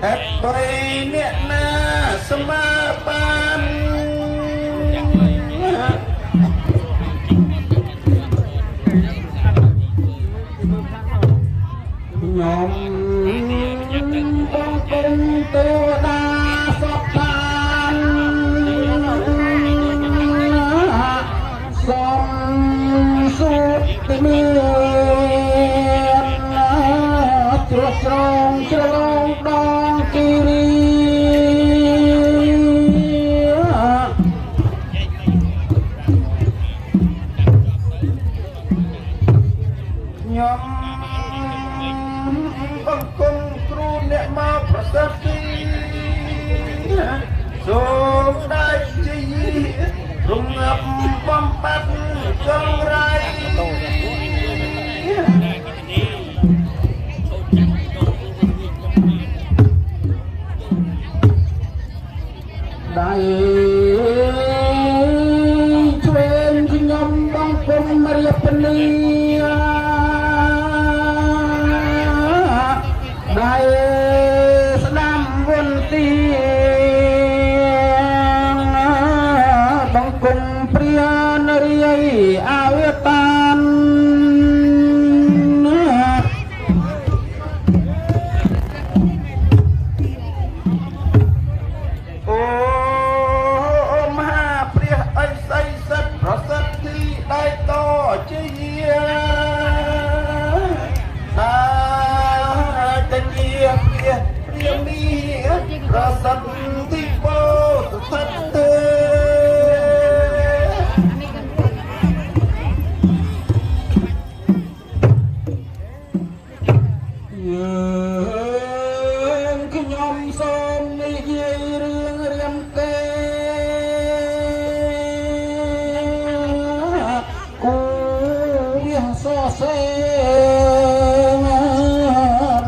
Hãy nhẹ na sama ban nhóm bông công tô đa sọt than xóm suốt miền chuột trông trông đong kiri nhóm bông công cru nẹ ma prasasti sôm đai chi rung ngập bom bát trong rai đại chuyên khi nhóm bông công Maria Penia đại Nam Vân Tiên bông công Priya Nariai Awetan Rasat tiba sate yang kenyom som ni riêng riêng tê ku biang so se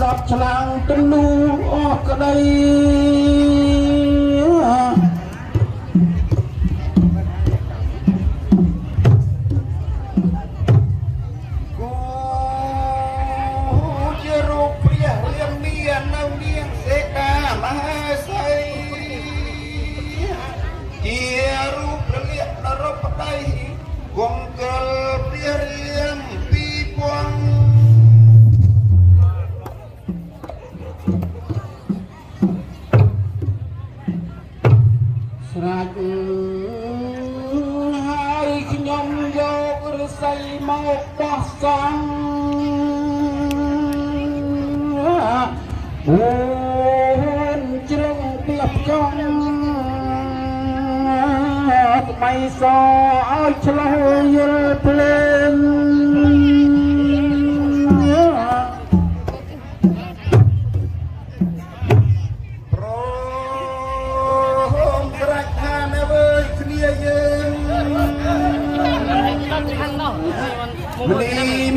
lọt chlang tân nu ở đây hai nhóm vô say mau pasang buồn trong tiệp trong mày so áo chơi lên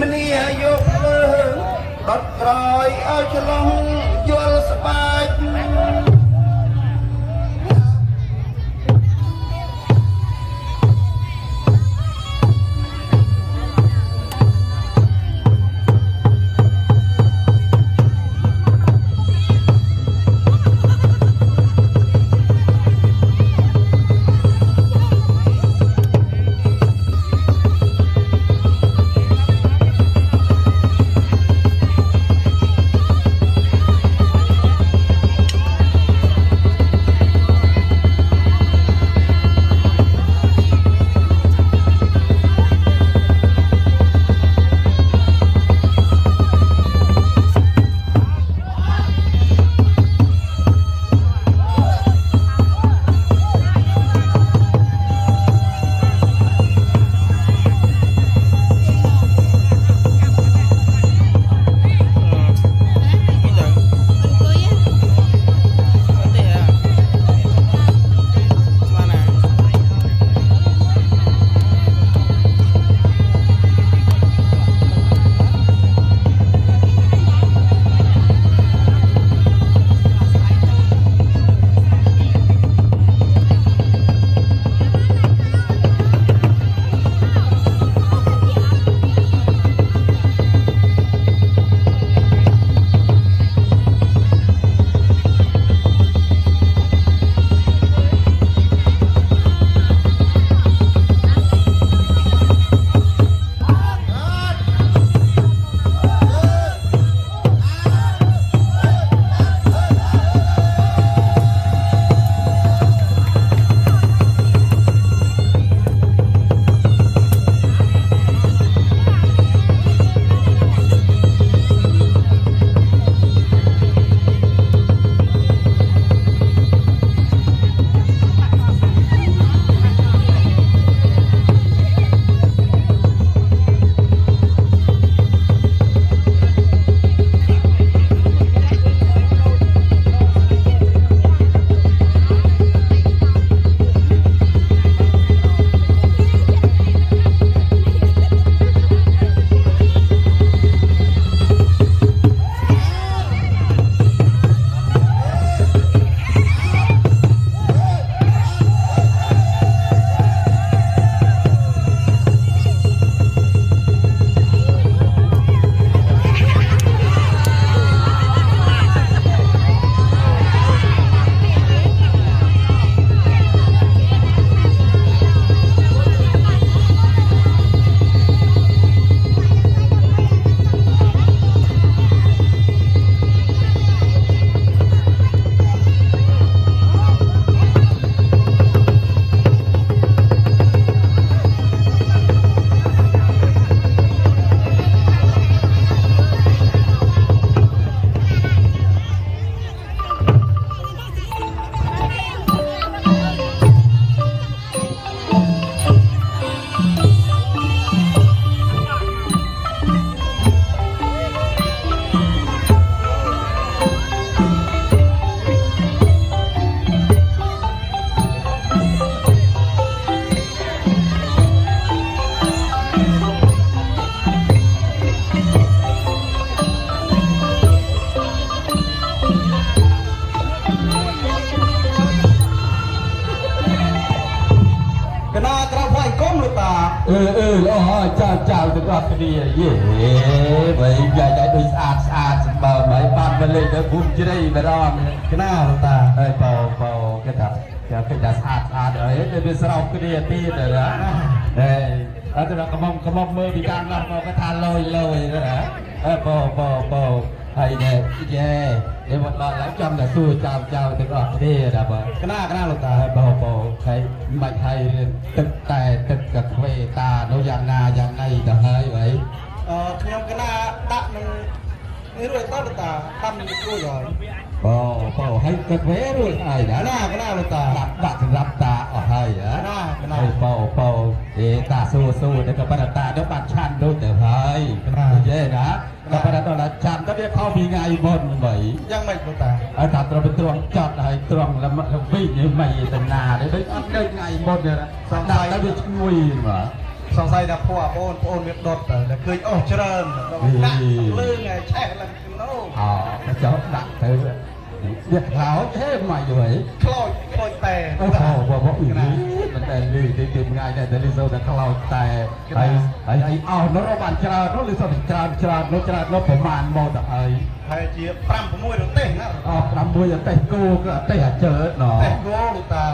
meni ayo đọt rồi ao cho long vô spai អូចាទាំងអស់គ្នាយេបើយាយដូចស្អាតសម្បើមិនបានមកលេងទៅភូមិជ្រៃម្ដងកណាលោកតាហើយបោគេថាគេថាស្អាតហើយទៅវាស្រោបគ្នាទៀតណាអត់ទៅកំមមើលពីការនោះមកគេថាលយណាបោហើយនេះយេនេះមកដល់ឡើងចំតែសួរចៅទាំងអស់គ្នាណាបើកណាលោកតាបោហើយមិនហើយទឹកតែទឹកកាហ្វេតានោះយ៉ាងណាយ៉ាងណីទៅហើយvậy ខ្ញុំកណាដាក់នឹងនេះរួចតើលោកតាតាមនឹងគួរហើយបោហើយកាហ្វេរួចហើយណាកណាលោកតាដាក់សម្រាប់តាអស់ហើយណាបោតាសួរទៅក៏ប៉ុន្តែតានោះបានឆាន់ដូចទៅហើយយេណាក៏ប៉ុន្តែដល់ឆាន់ទៅវាខុសពីថ្ងៃមុនវិញយ៉ាងម៉េចលោកតាហើយថាត្រូវទៅត្រង់ចត់ហើយត្រង់ល្មិចវិញមិនទៅណាទេដូចអត់នៅថ្ងៃមុនទេសង្ស័យទៅវាឈ្ងុយបាទសង្ស័យថាពួកបងប្អូនវាដុតតែឃើញអូសច្រើនដាក់លឿងឯឆេះឡើងនោះចោលដាក់ទៅវាខោទេមកយវិញខ្លោចតែបបមិនតែលឺទីថ្ងៃតែលឺសូតែខ្លោចតែហើយអស់នោះបានច្រើននោះលឺសូតែច្រើននោះប្រមាណមកទៅហើយជា5 6រទេសណា6រទេសគោក៏រទេសអាចើណទេគោលោកតា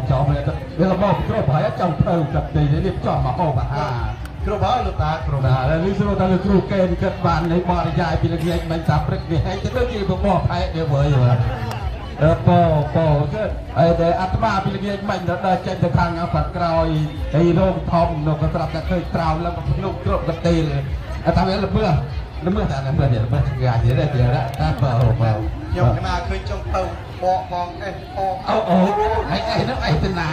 ចំវារបស់គ្រប់ហើយចង់ធ្វើទឹកទីនេះចំមកហូបអាហារគ្រប់ហើយលោកតាគ្រប់ហើយនេះស្រួលតែលោកគ្រូកេនគិតបាននៃបរិយាយពីល្ងាចមិនថាព្រឹកនេះហើយទៅដូចជាបបោះផែនេះវើយបោគឺហើយតែអាត្មាពីល្ងាចមិនដល់ចេញទៅខាងខាងក្រោយហើយរោងធំនោះក៏ស្រាប់តែឃើញត្រោមឡើងភ្នំគ្រប់កទីតែវាល្មើសតែល្មើសនេះងាយទេតែបោខ្ញុំកណាឃើញចង់ទៅបកបងអេសហើយនោះឯទៅណា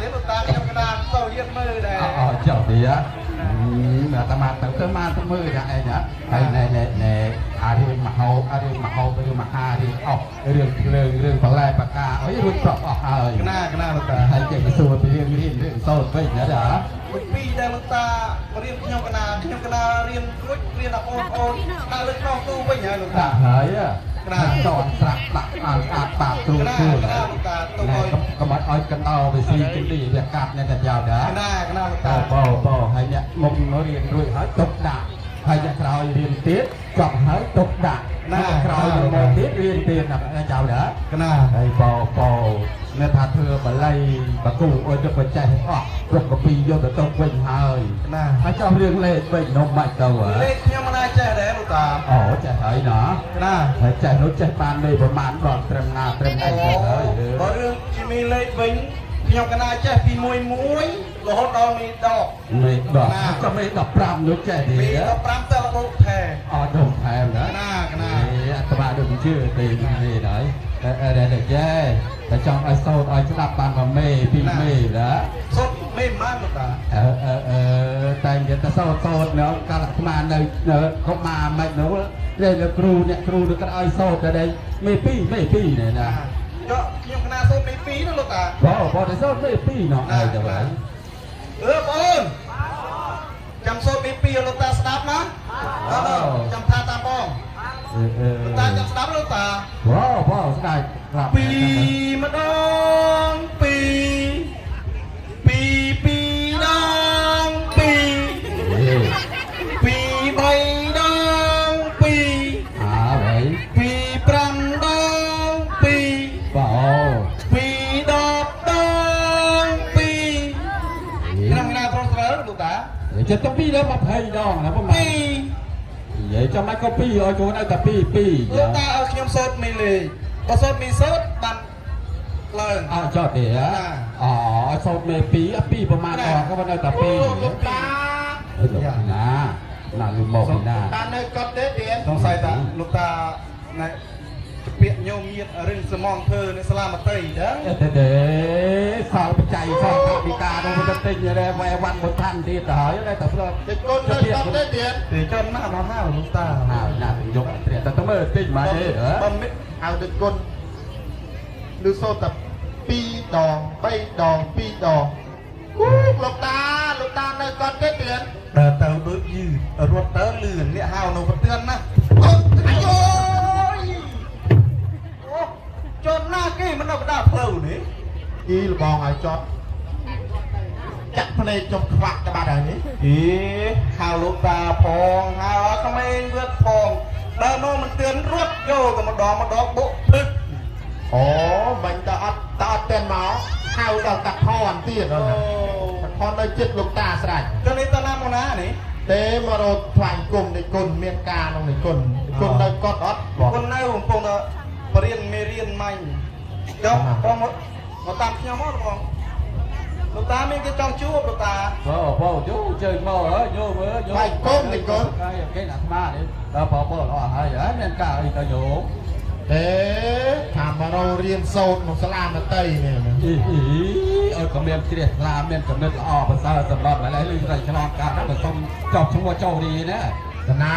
ទេលោកតាខ្ញុំកណាទៅរៀនមើលដែរចុះទីអាត្មាទៅមកទៅមើលថាឯងហើយណែអារឿងមហោរឿងមហារឿងអស់រឿងភ្លើងរឿងបលែបកាអីរឿងប្រប់អស់ហើយកណាលោកតាហើយចេះទៅសួរពីរឿងសោតវិញណាពីដែលលោកតារៀនខ្ញុំកណារៀនរួចរៀនដល់បងប្អូនដល់លើក្នុងទូវិញហើយលោកតាហើយចង់ស្រាប់ដាក់ស្អាតបាបគ្រូលោកតាទៅឲ្យកុំឲ្យកណ្ដោវាស៊ីទីនេះវាកាត់អ្នកតែចោលដែរលោកតាបោហើយអ្នកមុខរៀនរួចហើយទុកដាក់ហើយអ្នកក្រោយរៀនទៀតចប់ហើយទុកដាក់អ្នកក្រោយមកទៀតរៀនទៀតណាចោលដែរហើយបោអ្នកថាធ្វើបល័យបកគូអុយទៅបច្ចេកអស់រុកកពីយកទៅទុកវិញហើយហើយចោលរឿងលេខវិញនំបាច់ទៅលេខខ្ញុំមិនអាចចេះដែរលោកតាចេះហើយណាហើយចេះនោះចេះបានលេខប្រមាណដល់ត្រឹមណាត្រឹមអីទៅហើយបើរឿងជាមានលេខវិញខ្ញុំកណាចេះពី1រហូតដល់មីដកក៏មេ15នោះចេះទេមី15ទៅរបូកថែដល់ថែណាអាត្មាដូចជឿទេនេះហើយតែចេះតែចង់ឲ្យសោតឲ្យស្ដាប់បាន1មេ2មេណាសោតមេម៉ានលោកតាតែនិយាយតែសោតនៅកាលអាត្មានៅកុមារមិននោះអ្នកគ្រូនឹងក៏ឲ្យសោតតែមេ2នេះណាខ្ញុំកណាសូត្រមេ2ណាលោកតាបោតែសូត្រមេ2នោះហើយទៅហើយបងចាំសូត្រមេ2លោកតាស្ដាប់ណាចាំថាតាមបងលោកតាចាំស្ដាប់លោកតាបោស្ដាប់2ម្ដង2 2 2ដង2 2 3ដង2ហើយ2 5ដង2បោ2 10ដង2ខ្ញុំណាត្រង់ស្រើលោកតាចិត្តទៅ2ដល់20ដងណាប្រហែលនិយាយចាំមិនក៏2ឲ្យកូនឲ្យតែ2លោកតាឲ្យខ្ញុំសូត្រមីលេបើសូត្រមីសូត្របានឡើងចុះទេសូត្រមេ2ប្រហែលដងក៏បានឲ្យតែ2លោកតាណាលឺមកណាតានៅកត់ទេសង្ស័យតាលោកតាណែពាក្យញោមញាតរឿងសមងធ្វើនៅសាលាមតីដឹងទេសល់បច្ច័យសល់ថាវិការនោះទៅទិញរ៉ែវ៉ែវ៉ាន់មួយឋានទៀតទៅហើយតែផ្លោតកូនទៅកត់ទេទៀតទេចំណាស់មកហៅលោកតាណាយកតែទៅមើលទិញមកទេបើមិនហៅទៅគុណឬសូត្រតែ2ដង3ដង2ដងលោកតានៅកត់ទេទៀតដើរទៅដូចយឺរត់ទៅលឿនអ្នកហៅនៅប្រទឿនណាអាយចត់ណាគេមិននៅកណ្ដាលផ្លូវនេះជីលបងឲ្យចត់ចាក់ ភ្នែកចុះខ្វាក់ទៅបាត់ហើយនេះ អីហៅលោកតាផងហៅក្មេងវឹកផងដើរមកមិនទឿនរត់យកទៅម្ដងបុកព្រឹក អូបាញ់តើអត់តែនមកហៅដល់តាថនទៀតអូតាថននៅចិត្តលោកតាស្រេច ទៅនេះទៅណាមកណានេះ ទេមករត់ថ្វាយគុំនៃគុណមានការក្នុងនៃគុណគុណនៅកត់អត់ គុណនៅកំពុងតែបរៀនមេរៀនមាញ់យកបងមកតាមខ្ញុំមកបងលោកតាមានគេចង់ជួបលោកតាបងជួជើញមកអើយកមើលយក ថ្វាយគុំនៃគុណ គេអាត្មានេះដល់បងអស់ហើយមានការអីទៅយក ទេថាមកររៀនសូត្រក្នុងសាលាមត្តេយ្យនេះ អីអើក៏មានជ្រះថ្លាមានចំណិតល្អប្រសើរសម្រាប់ឥឡូវលឺតែឆ្លងកាត់ទៅសុំចប់ឈ្មោះចូលនេះណា កណា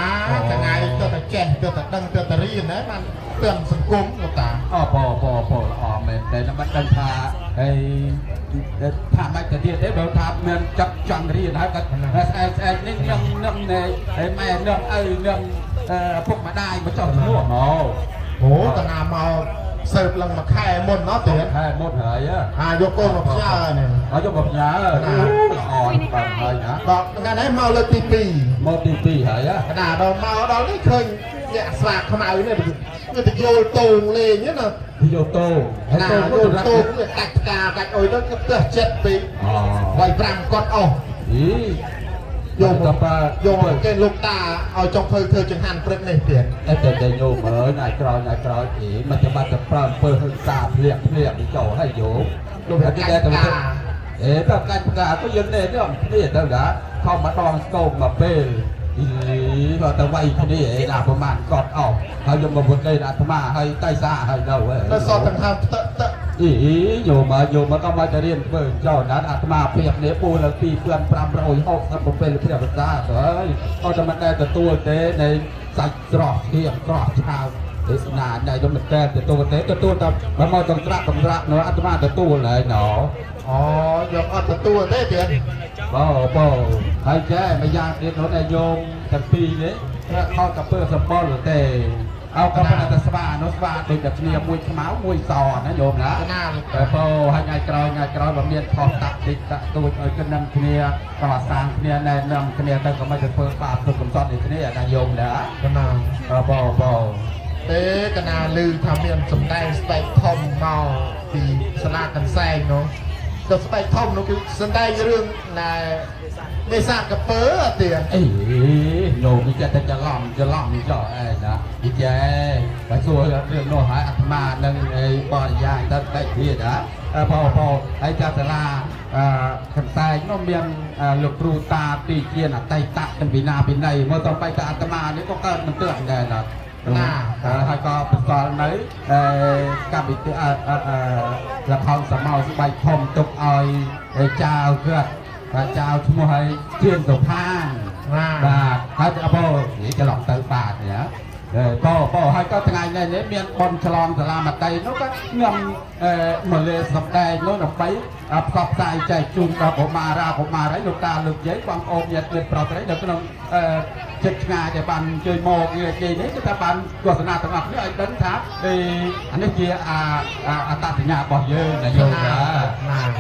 ថ្ងៃទៅតែចេះទៅតែដឹងទៅតែរៀនណាបានទឿនសង្គមលោកតា អូបងល្អមែនតែមិនដឹងថាហើយថាមិនទៅទៀតទេបើថាមានចាប់ចង់រៀនហើយក៏ស្អែកនេះខ្ញុំនឹងហើយម៉ែនឹងឪនឹងពុកម្ដាយមកចោះឈ្មោះមក អូកណាមកសើបឡើងមួយខែមុនណោះទៀត ខែមុនហើយ យកកូនមកផ្ញើនេះ យកមកផ្ញើល្អបាទហើយណា ដល់ថ្ងៃនេះមកលើកទី2 មកទី2ហើយក ណាដល់មកដល់នេះឃើញញាក់ស្លាកខ្មៅនេះវាទៅយល់តូងលេងណា យកតោ ណាយល់តូងវាកាច់ផ្កាកាច់អុយទៅផ្ទះចិត្តពីវាយ5គាត់អស់ អី យកគេលោកតាឲ្យចុងធ្វើចង្ហាន់ព្រឹកនេះទៀត តែញោមអើយថ្ងៃក្រោយអីមិនចាំបាច់ទៅប្រើអំពើហិង្សាភ្លាកចូលឲ្យយកលោកតែគេតែទៅកាច់ផ្កាក៏យើងនេះទៅគ្នាទៅណាខំមកដងស្គមមកពេលអីក៏ទៅវាយគ្នាឯណាប្រហែលកត់អស់ហើយយកមកវុតគេអាត្មាហើយតៃសាហើយនៅ ទៅសតទាំងហាផ្ទើ អីយកមកក៏មកទៅរៀនធ្វើចោលណាអាត្មាព្រៀបនេះពូលើ2567ព្រះភាសាហើយអត់តែមិនដែលទទួលទេនៃសាច់ស្រស់ធៀបស្រស់ឆៅទេសនាដែលខ្ញុំមិនតែទទួលតែមកចង្ក្រាក់នៅអាត្មាទទួលហើយណោ អូយកអត់ទទួលទេទៀត បងហើយចេះម្យ៉ាងទៀតនោះតែញោមទាំងពីរនេះខកកពើសម្បុរទេអោក៏ប៉ុន្តែស្វានោះស្វាដូចតែគ្នាមួយខ្មៅមួយសណាញោមណា ណា តែពោហើយថ្ងៃក្រោយបើមានខុសតាក់តិចតាក់ទួចឲ្យគិននឹងគ្នាក៏សាងគ្នាណែនាំគ្នាទៅក៏មិនទៅធ្វើបាបធ្វើកំសត់នេះគ្នាណាញោមណា កណា បង ទេកណាឮថាមានសម្ដែងស្បែកធំមកពីសាលាកន្សែងនោះទៅស្បែកធំនោះគឺសម្ដែងរឿងណែនេសាទកពើអត់ទៀត អីញោមនេះចិត្តច្រឡំចោលឯណានិយាយបើសួររឿងនោះហើយអាត្មានឹងបរិយាយទៅតែទៀតណាបងហើយចាសាលាកន្សែងនោះមានលោកគ្រូតាទីជាអតីតទាំងពីណាពីណីមកទៅបែកអាត្មានេះក៏កើតមិនទើបដែរណា ណា ហើយក៏បន្តនៅកម្មវិធីល្ខោនសមោស្បែកធំទុកឲ្យចៅគាត់ចៅឈ្មោះឲ្យជឿនទៅខាងបាទហើយបងនិយាយច្រឡំទៅបាទណាបងហើយក៏ថ្ងៃនេះមានប៉ុនឆ្លងសាលាមត្តេយ្យនោះក៏ខ្ញុំមកលេសម្ដែងនោះដើម្បីផ្សព្វផ្សាយចែកជូនដល់កុមារាលោកតាលោកយាយបងប្អូនញាតិមិត្តប្រុសស្រីនៅក្នុងចិត្តឆ្ងាយដែលបានជួយមកនិយាយនេះគឺថាបានទស្សនាទាំងអស់គ្នាឲ្យដឹងថាអានេះជាអត្តសញ្ញាណរបស់យើងណាយល់ណា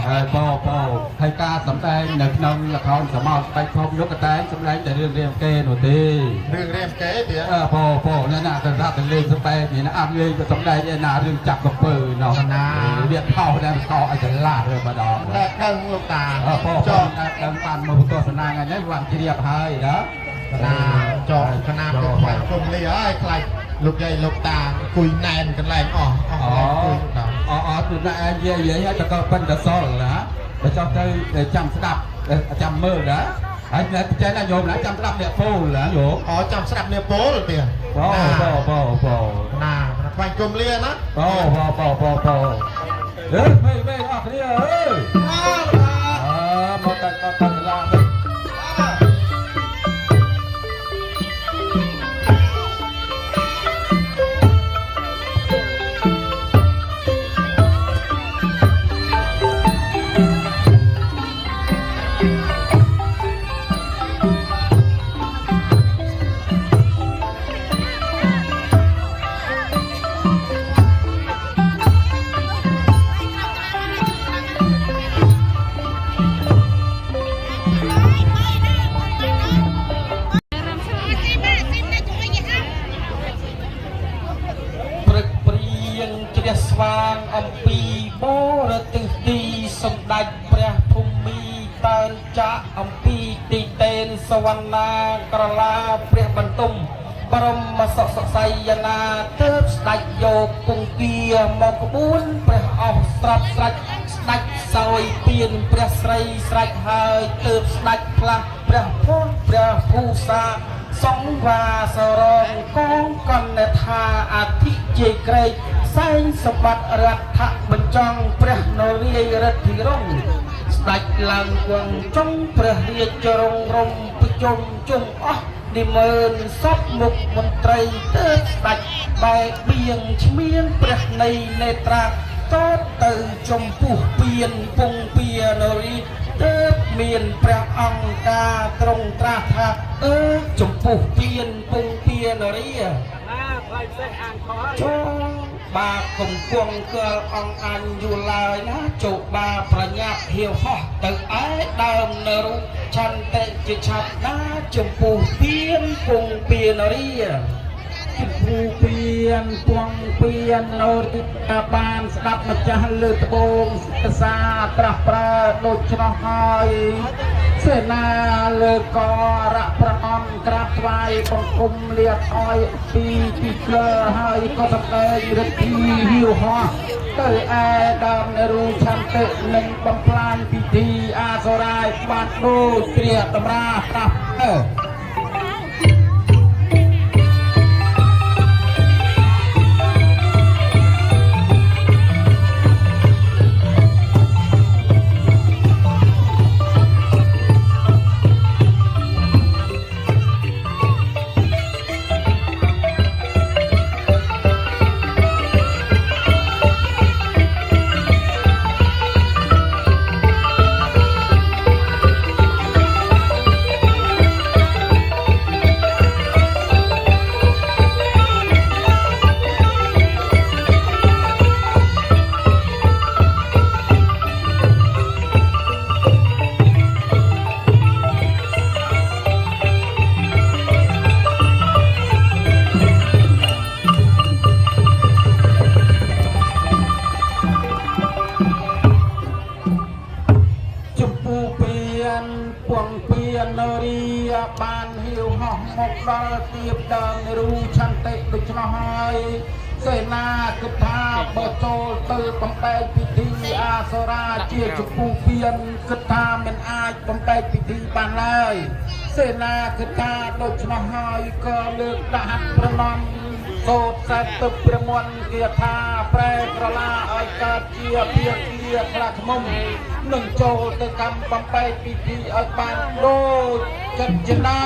ហើយបងហើយការសម្ដែងនៅក្នុងល្ខោនសមោស្បែកធំនោះក៏តែសម្ដែងតែរឿងរាមកេរនោះទេរឿងរាមកេរទៀតបងណាទៅរាប់ទៅលេងសម្ដែងនេះណាអត់លេងទៅសម្ដែងឯណារឿងចាប់កពើនោះណាវាថោដែលកោឲ្យច្រឡាស់រើម្ដងតែដឹងលោកតាបងដឹងបានមកទស្សនាថ្ងៃនេះបានជ្រាបហើយណាណាចោគណៈទៅខ្វាច់គុំនេះហើយខ្លាច់លោកយាយលោកតាអង្គុយណែនកន្លែងអស់គឺតែនិយាយឲ្យតកប៉ិនតសល់ណាបើចង់ទៅចាំស្ដាប់ចាំមើលណាហើយតែចេះណាញោមណាចាំស្ដាប់អ្នកពោលណាញោមចាំស្ដាប់អ្នកពោលទៀតបងណាខ្វាច់គុំលាណាបងអើមេអស់គ្នាអើមកតាឡា ព្រះស្វាងអំពីបរទិសទីសម្ដេចព្រះភូមិតើនចាក់អំពីទីតេនសវណ្ណាក្រឡាព្រះបន្ទុំបរមសុខស័យណាទើបស្ដេចយកគង្គាមកក្បួនព្រះអស់ស្រាប់ស្រេចស្ដេចសោយពៀនព្រះស្រីស្រេចហើយទើបស្ដេចផ្លាស់ព្រះពុទ្ធព្រះភូសាសង្វាសរងកងកណ្ណថាអធិជ័យក្រេកសែងសម្បត្តិរដ្ឋបញ្ចង់ព្រះនរាយរដ្ឋធិរង្សស្ដេចឡើងគង់ចុងព្រះរាជរងរំប្រជុំជុំអស់និមឺនសពមុខមន្ត្រីទើបស្ដេចបែកបៀងឈ្មៀនព្រះនៃនេត្រាតទៅចំពោះពៀនពងពានរីទើបមានព្រះអង្គការទ្រង់ត្រាស់ថាចំពោះពៀនពងពានរីថ្លៃផ្សេងអានខោចូលបាគំគង់កើអង្គអញយូរឡើយណាជោគបាប្រញាប់ហៀវហោះទៅឯដើមនៅរូបឆន្ទៈជាឆាប់ណាចំពោះពៀនពងពានរីចំពោះពៀនពងពៀននៅទីបានស្ដាប់ម្ចាស់លើត្បូងភាសាត្រាស់ប្រើដូចឆ្នោះហើយសេនាលើករៈប្រអន់ក្រាបថ្វាយបង្គំលាតអោយពីទីក្លើហើយក៏សម្ដែងឫទ្ធីហៀវហោះទៅឯដើមរូឆន្ទៈនឹងបំផ្លាញពិធីអាសរាយបានដូចព្រះតម្រាប្រាប់បានហៀវហោះមកដល់ទៀបដើមរូឆន្ទៈដូច្នោះហើយសេនាគិតថាបើចូលទៅបំពេញពិធីអាសរាជាចំពោះពៀនគិតថាមិនអាចបំពេញពិធីបានឡើយសេនាគិតថាដូច្នោះហើយក៏លើកដាក់ហាត់ប្រណំសូត្រសែតទឹកព្រះមន្តគាថាប្រែក្រឡាឲ្យកើតជាភាគីខ្លាខ្មុំនឹងចូលទៅកម្មបំពេញពិធីឲ្យបានដូចចិត្តជាណា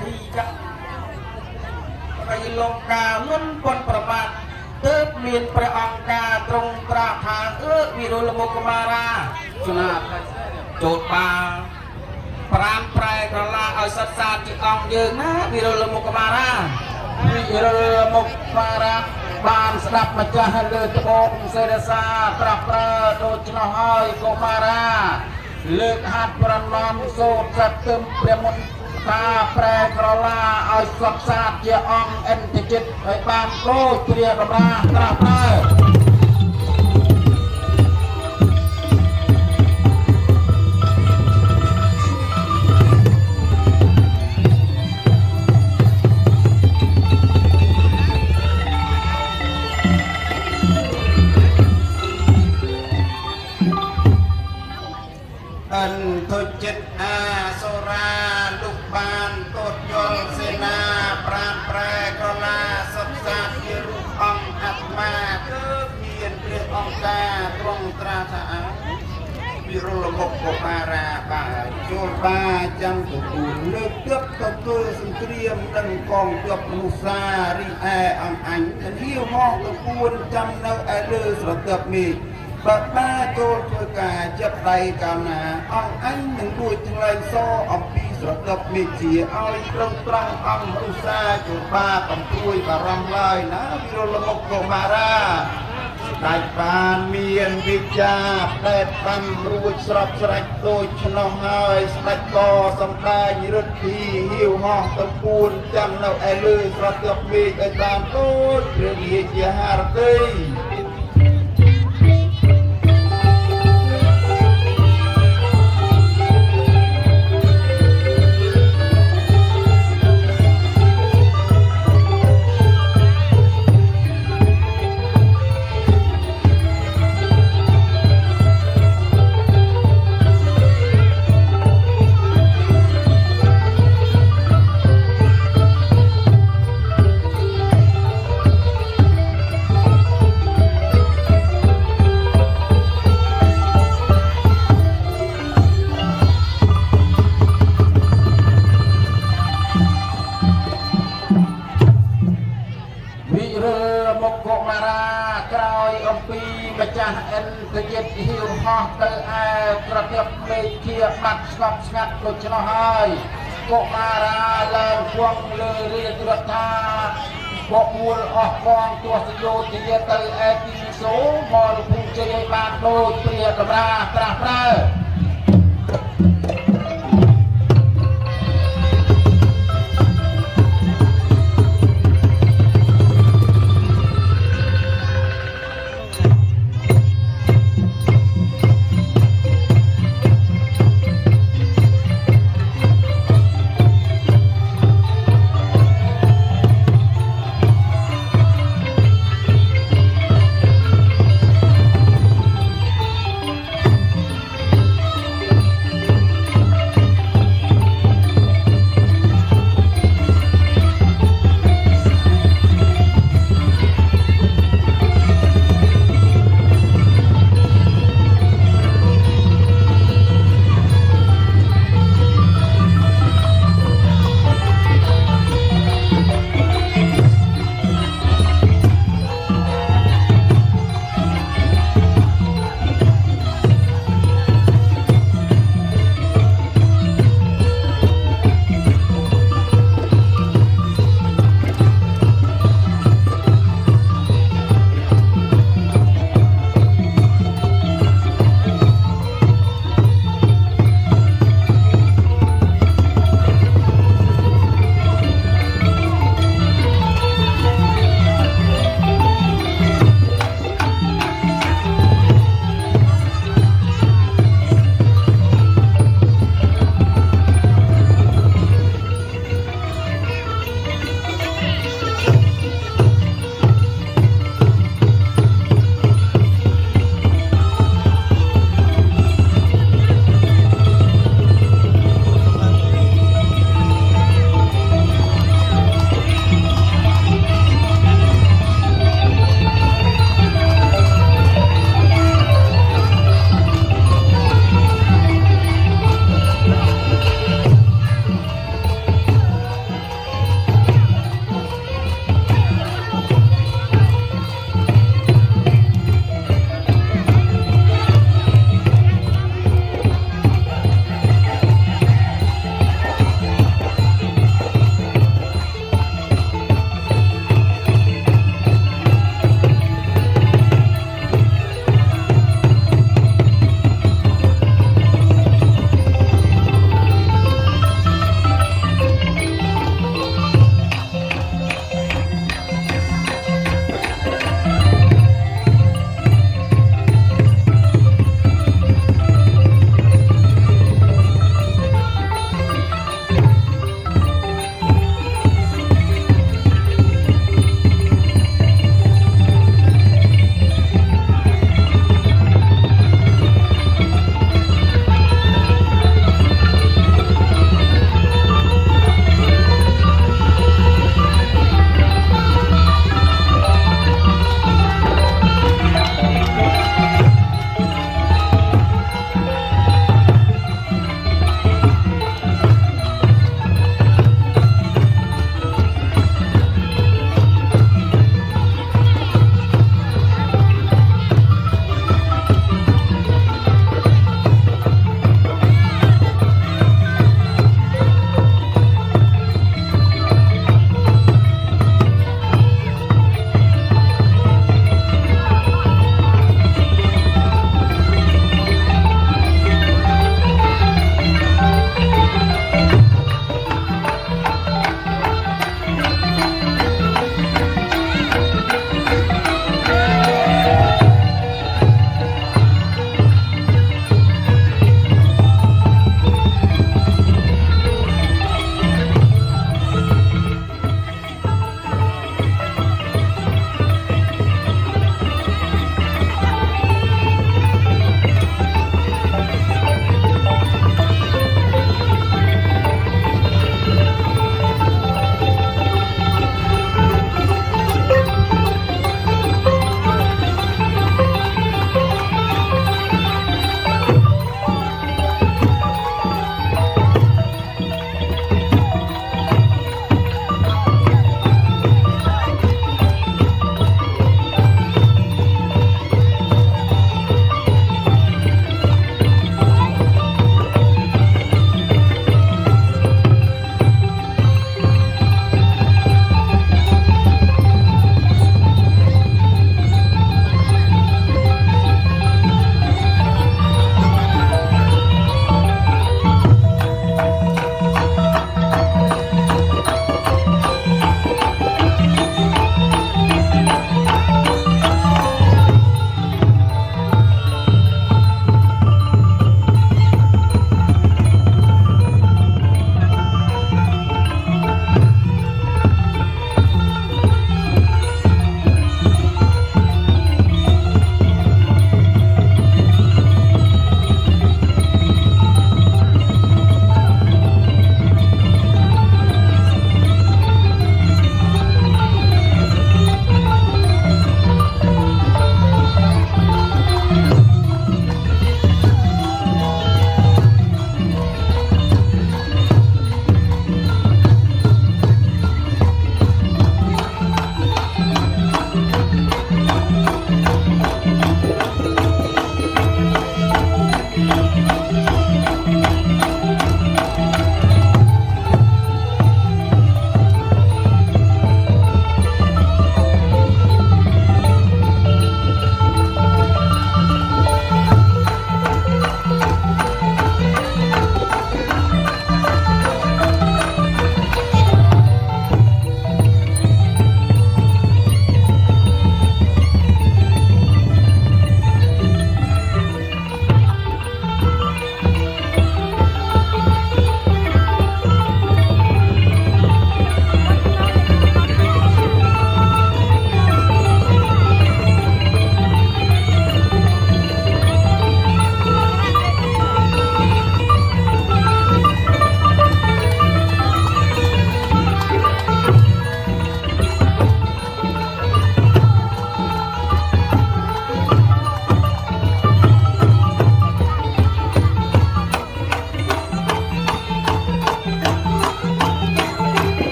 ធីកៈไปลงกามุนปนประมาทเติบมีนประองกาตรงตราทางวิรุลมุกมาราสุนาโจดบาปรามแปรกระลาเอาสัตว์ศาสตร์ที่องยืนนะวิรุลมุกมาราวิรุลมุกมาราบานสลับมาจาเลือดโบกเสดสาตราปราโดจนหอยกุมาราเลือกหัดประนอมโซจัดเติมเปรียมตาแปรกระลาเอาสัตว์ศาสตร์ที่องเอ็นติจิตไปบานโลเปรียบราตราปราอันทุจิตอาสุราลุกบานตดยลเสนาปราณแปรกลาสับสาธิรุองอัตมาเกิดเมียนเปรียองกาตรงตราถาวิรุลมุกโกมาราบาโจบาจังตุกูเลือกเตือบตะเกือสังเตรียมดังกองเตือบมุสาริแออังอันกันเที่ยวห้องตะกูลจำเนาไอเลือสระเตือบมีปะป้าโจรเพื่อกาจับไตกานาอังอันหนึ่งด้วยทั้งไรโซอัมพีสระกับมีเจียเอาตรงตรังอังอุซาโจรป้าปันตุยบารำลายนะวิโรลมกโกมาราได้ปานเมียนวิจาแปดปั๊มรูดสรับสลัดโดยชนองหายสลัดกอสำได้ยิรธีหิวห้องตะปูนจำเอาไอลือสระกับมีไอตามต้นเรื่องเยียหาร์ตีมาจากเอ็นกระยิบหิวห้องเตอแอกระเทียบเมเคียบัดสงบสงัดกุศลหายโกมาราแลนควงเลยเรียกรถาบกมูลออกกองตัวสยดเจียเตอแอกินโสมอลพุงเจียบานโดยเปรียกราตราปรา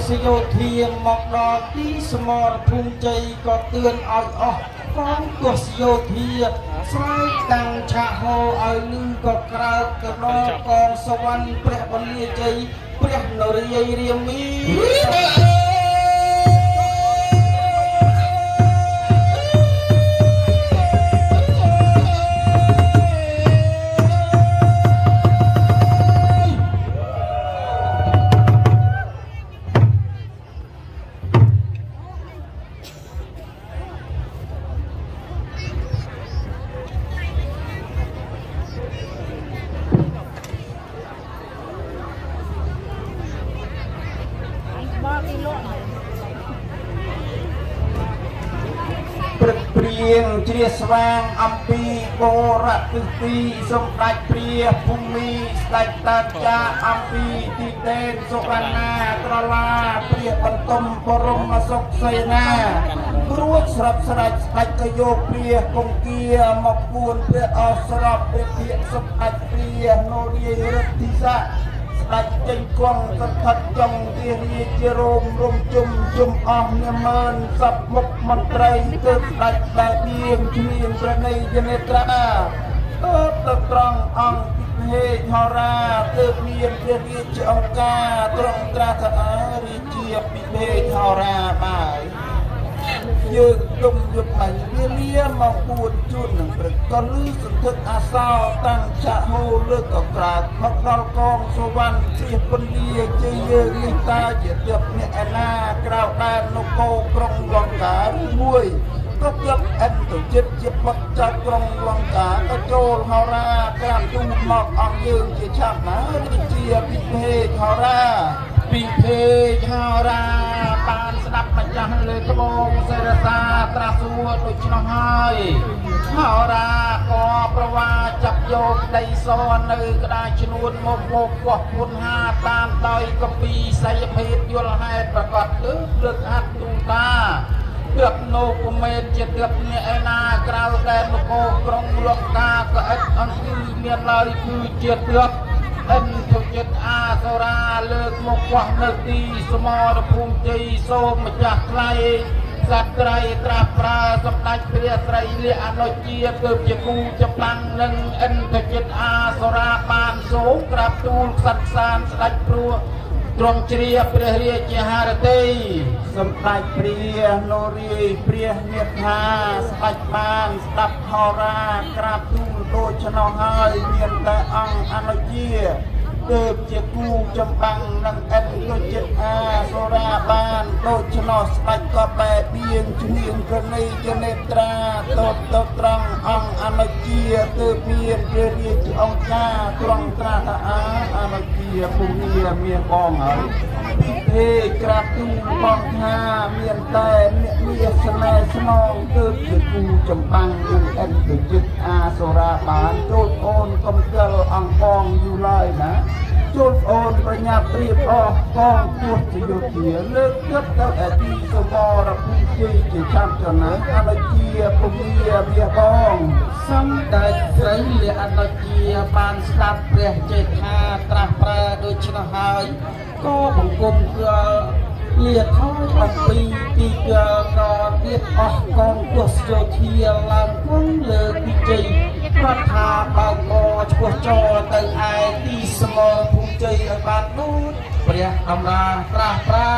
សយោធាមកដល់ទីសមរភូមិជ័យក៏ទឿនឲ្យអស់កងទស្សយោធាស្រែកតាំងឆាហោឲ្យលឺក៏ក្រើកទៅដល់កងសវណ្ណព្រះបលាជ័យព្រះនរាយរាមីព្រៀងជ្រាស្វាងអំពីបរទិទីសម្ដេចព្រះភូមិស្ដេចតាចាអំពីទីទេនសុវណ្ណាក្រឡាព្រះបន្ទំបរមសុខសេនារួចស្រាប់ស្ដេចស្ដេចក៏យកព្រះគង្គាមកពួនព្រះអស្រពព្រះភិក្ខុសម្ដេចព្រះនរាយរិទ្ធិស័ក្តិស្ដេចចេញគង់សន្ធិដ្ឋចុងទារាជារោមរំជុំអស់នាម៉ឺនសពមុខមន្ត្រីទើបស្ដេចដែលឌៀងឈ្នាងប្រណីយនេត្រាទើបទៅត្រង់អង្គពិភេកហោរាទើបមានព្រះរាជអង្គការត្រង់ត្រាស់ថារាជាពិភេកហោរាបាយយើងទុំយុបអញវាលាមក4ជួននឹងព្រឹកក៏លឺសន្ធឹកអាសោតាំងចាក់ហូរលើកក្រាតមកដល់កងសវណ្ណជ្រះពលាជ័យយើងនេះតាជាទៀតអ្នកឯណាក្រៅដែននគរក្រុងលង្កាមួយក៏ទៀតអិនទៅចិត្តជាបត់ចាត់ក្រុងលង្កាក៏ចូលហោរាក្រាបទូលមកអង្គយើងជាឆាប់ណារាជាពិភេកហោរាពិភេកហោរាបានស្ដាប់ម្ចាស់លើត្បូងសេរសាត្រាសួរដូច្នោះហើយហោរាក៏ប្រវាចាប់យកដីសនៅក្តារឈ្នួនមកគាស់ពុនហាតាមដោយកពីស័យភេទយល់ហេតុប្រកបលើកហាត់ទូតាទើបនោកមេតជាទើបអ្នកឯណាក្រៅដែននគរក្រុងលង្កាក៏ឥតអង្គមានឡើយគឺជាទើបអិនទុចិត្តអាសរាលើកមកកោះនៅទីសមរភូមិជ័យសូមម្ចាស់ថ្លៃសត្រីត្រាស់ប្រើសម្ដេចព្រះត្រីលិអនុជាទើបជាគូចម្បាំងនឹងអិនទុចិត្តអាសរាបានសូមក្រាបទូលខ្សាត់សានស្ដេចព្រោះទ្រង់ជ្រាបព្រះរាជាហារតីសម្ដេចព្រះនរាយព្រះមេថាស្ដេចបានស្ដាប់ហោរាក្រាបទូលដូច្នោះហើយមានតែអង្គអនុជាទើបជាគូចម្បាំងនឹងអិនទុចិត្តអាសរាបានដូច្នោះស្ដេចក៏បែបបៀងឈ្នាងប្រណីយនេត្រាតបទៅត្រង់អង្គអនុជាទើបមានព្រះរាជអង្គការត្រង់ត្រាស់ថាអនុជាពុនីមានបងហើយពិភេកក្រាបទូលបងថាមានតែអ្នកមាសស្នេហ៍ស្នងទើបជាគូចម្បាំងនឹងអិនទុចិត្តអាសរាបានចូលអូនកុំកិលអង្គបងយូរឡើយណាចូលអូនប្រញាប់ព្រៀបអស់កងទស្សយោធាលើកទឹកទៅឯទីសមរភូមិជ័យជាចាំចំណើអនុជាពុនីមាសបងសម្ដេចស្រីលិអនុជាបានស្ដាប់ព្រះចេថាត្រាស់ប្រើដូច្នោះហើយក៏បង្គំគឺលាថយអំពីទីក៏ទៀតអស់កងទស្សយោធាឡើងគង់លើទីជ័យរដ្ឋាបើកឈ្មោះចទៅឯទីសមរភូមិជ័យឲ្យបានដូចព្រះតម្រាត្រាស់ប្រើ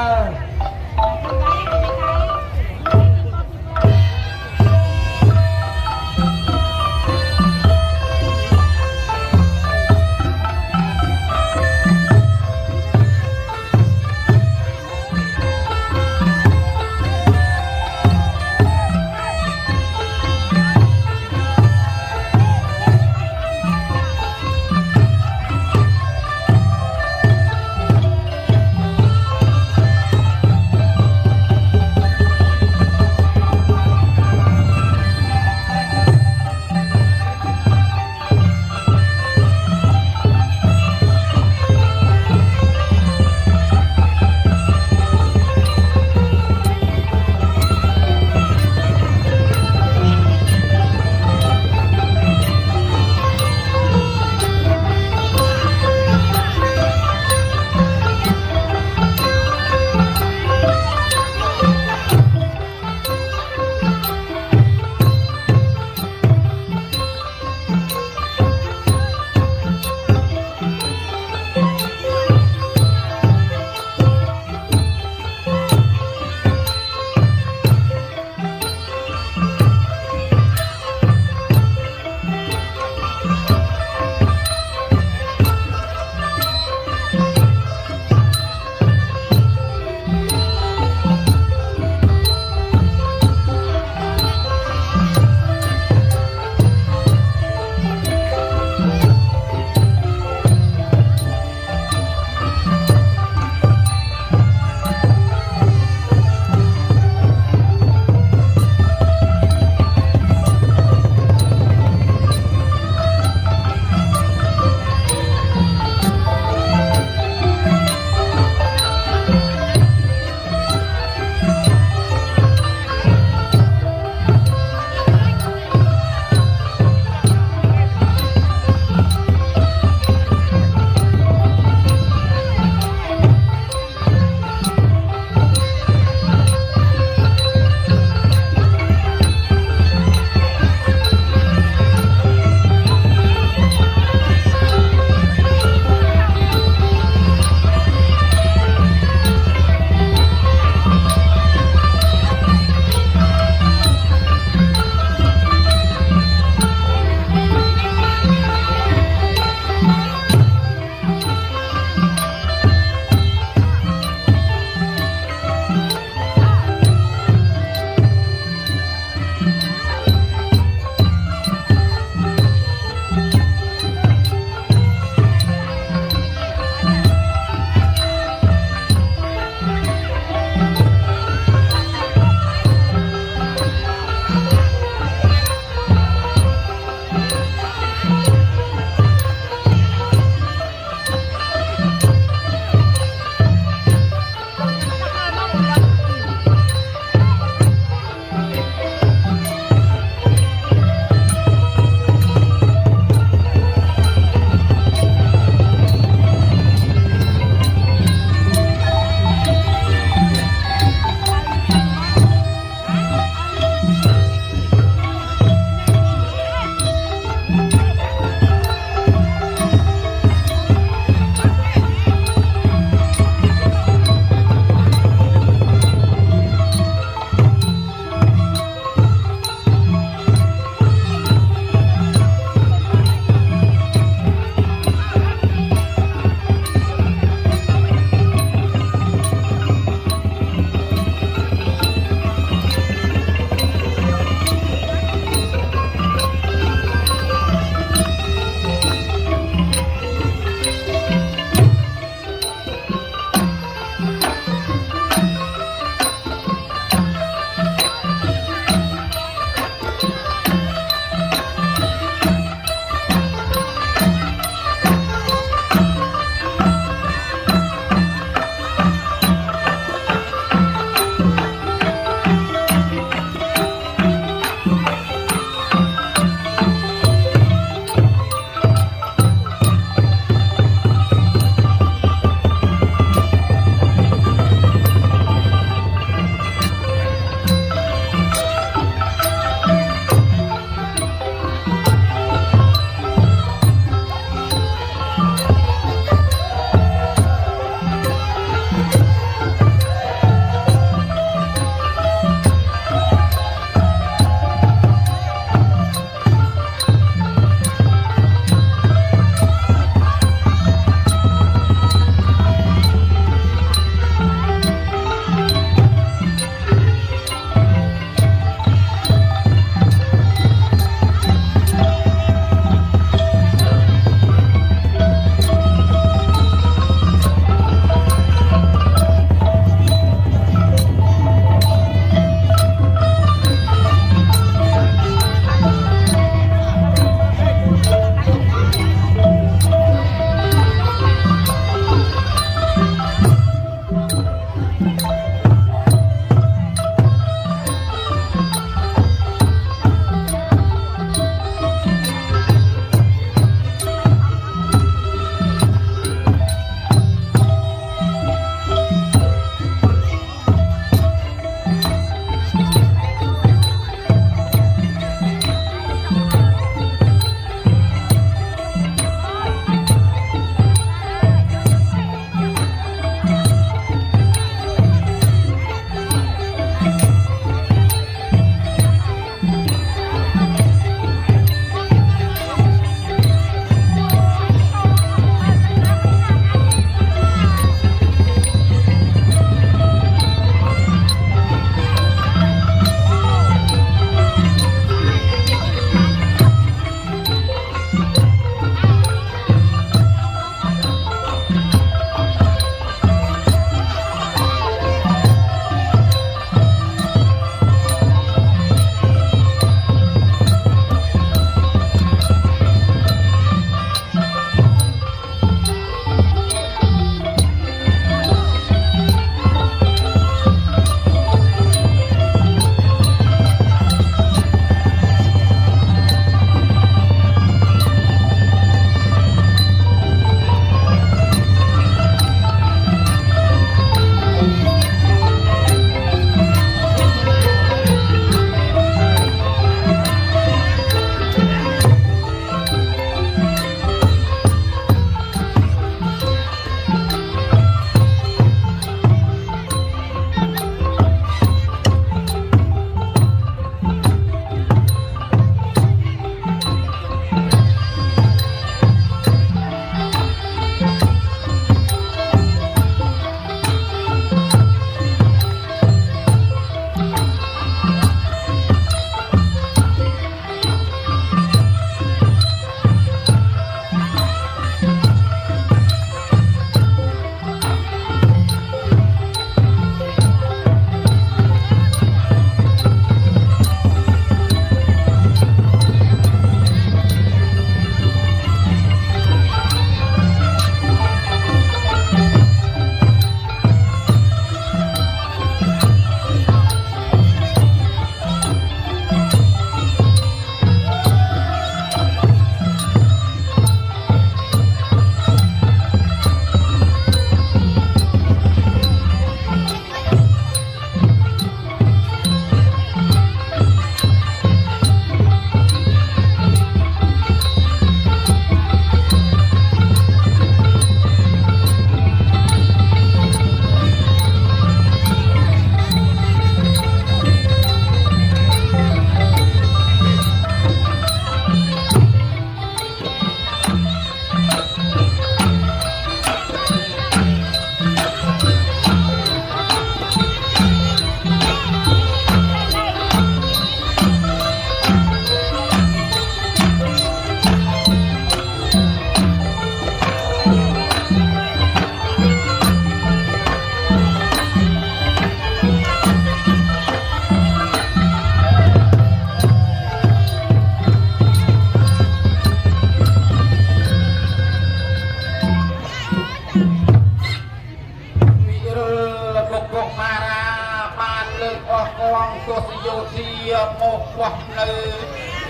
មកបោះនៅ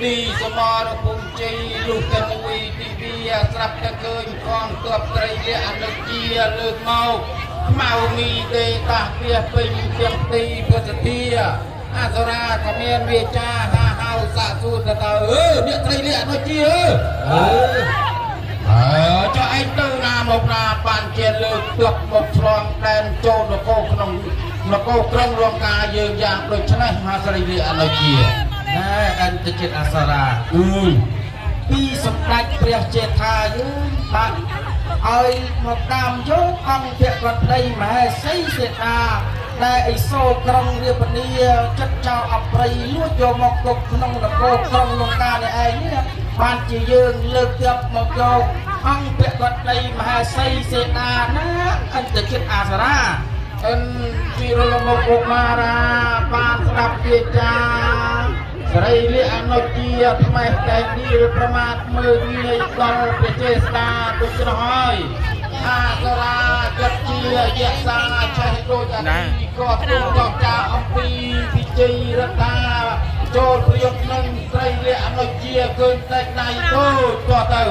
ទីសមរភូមិជ័យលុះតែមួយទីវាស្រាប់តែឃើញកងទ័ពត្រីលះអនុជាលើកមកខ្មៅមីទេតាស់វាពេញទាំងទីពុទ្ធធាអសរាក៏មានវាចាហាហៅសាសួរទៅអ្នកត្រីលះអនុជាចុះឯងទៅណាមកណាបានជាលើកទ័ពមកឆ្លងដែនចូលនគរក្នុងនគរក្រុងរងការយើងយ៉ាងដូចនេះមហាស្រីលះអនុជាណែអន្តចិត្តអសរាពីសម្ដេចព្រះចេថាយើងបានឲ្យមកតាមយកអង្គភក្តីមហេសីសេតាដែលអិសូរក្រុងរាពនីចិត្តចោលអប្រិយលួចយកមកទុកក្នុងនគរក្រុងលង្កានេះឯងនេះបានជាយើងលើកទ័ពមកយកអង្គភក្តីមហេសីសេតាណាអន្តចិត្តអសរាពីរលមកកុមារាបានស្ដាប់វាចាស្រីលះអនុជាថ្មេះតែនេះប្រមាថមើលងាយដល់ព្រះចេស្តាដូចនោះហើយអាសរាចិត្តជាយៈសាឆេះដូចអានេះក៏ទូកចាអំពីពិជ័យរដ្ឋាចូលប្រយុទ្ធនឹងស្រីលះអនុជាឃើញតែដៃដូចក៏ទៅ